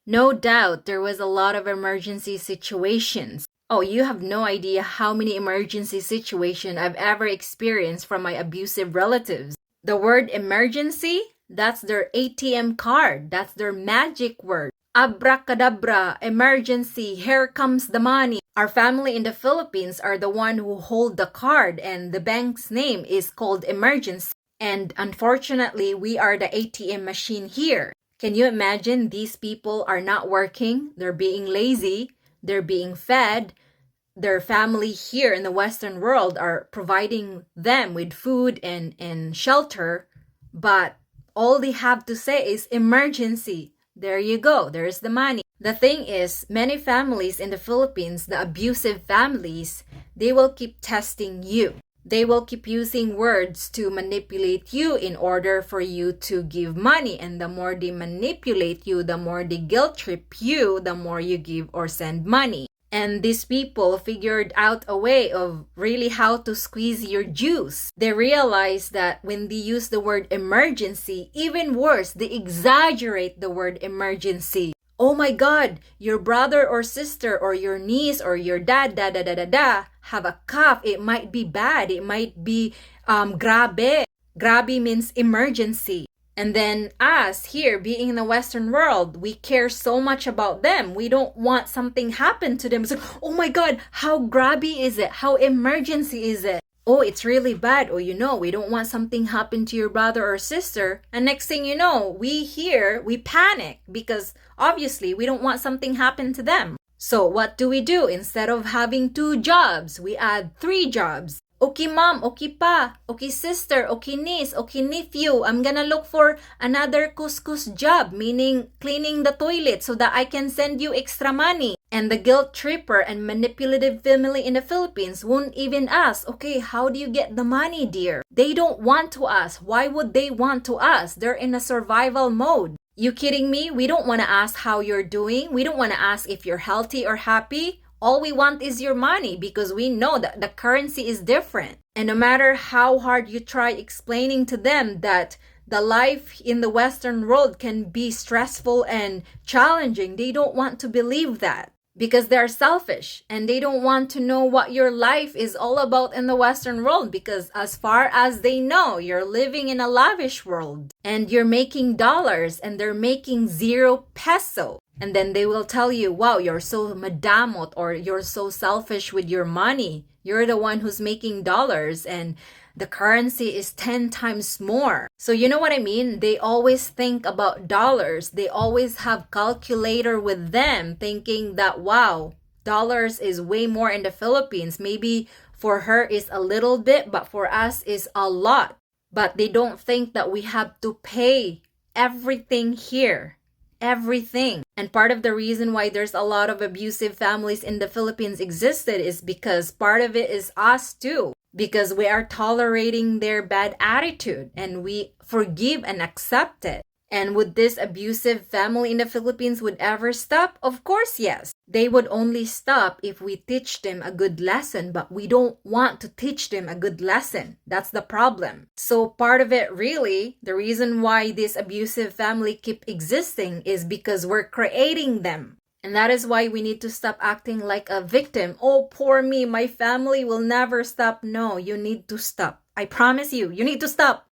No doubt there was a lot of emergency situations. Oh, you have no idea how many emergency situations I've ever experienced from my abusive relatives. The word emergency, that's their ATM card. That's their magic word. Abracadabra, emergency, here comes the money. Our family in the Philippines are the one who hold the card, and the bank's name is called emergency. And unfortunately, we are the ATM machine here. Can you imagine these people are not working, they're being lazy, they're being fed, their family here in the Western world are providing them with food and shelter, but all they have to say is emergency. There you go, there's the money. The thing is, many families in the Philippines, the abusive families, they will keep testing you. They will keep using words to manipulate you in order for you to give money. And the more they manipulate you, the more they guilt trip you, the more you give or send money. And these people figured out a way of really how to squeeze your juice. They realized that when they use the word emergency, even worse, they exaggerate the word emergency. Oh my God, your brother or sister or your niece or your dad, have a cough. It might be bad. It might be grabe. Grabe means emergency. And then us here, being in the Western world, we care so much about them. We don't want something happen to them. So, oh my God, how grabby is it? How emergency is it? Oh, it's really bad. Oh, we don't want something happen to your brother or sister. And next thing you know, we panic because obviously we don't want something happen to them. So what do? Instead of having 2 jobs, we add 3 jobs. Okay, mom, okay pa, okay sister, okay niece, okay nephew, I'm gonna look for another kuskus job, meaning cleaning the toilet so that I can send you extra money. And the guilt tripper and manipulative family in the Philippines won't even ask, okay, how do you get the money, dear? They don't want to ask. Why would they want to ask? They're in a survival mode. You kidding me? We don't want to ask how you're doing. We don't want to ask if you're healthy or happy. All we want is your money because we know that the currency is different. And no matter how hard you try explaining to them that the life in the Western world can be stressful and challenging, they don't want to believe that because they're selfish and they don't want to know what your life is all about in the Western world because as far as they know, you're living in a lavish world and you're making dollars and they're making 0 peso. And then they will tell you, wow, you're so madamot or you're so selfish with your money. You're the one who's making dollars and the currency is 10 times more. So you know what I mean? They always think about dollars. They always have calculator with them thinking that, wow, dollars is way more in the Philippines. Maybe for her is a little bit, but for us is a lot. But they don't think that we have to pay everything here. Everything. And part of the reason why there's a lot of abusive families in the Philippines existed is because part of it is us too. Because we are tolerating their bad attitude and we forgive and accept it. And would this abusive family in the Philippines would ever stop? Of course, yes. They would only stop if we teach them a good lesson, but we don't want to teach them a good lesson. That's the problem. So part of it really, the reason why this abusive family keep existing is because we're creating them. And that is why we need to stop acting like a victim. Oh, poor me, my family will never stop. No, you need to stop. I promise you, you need to stop.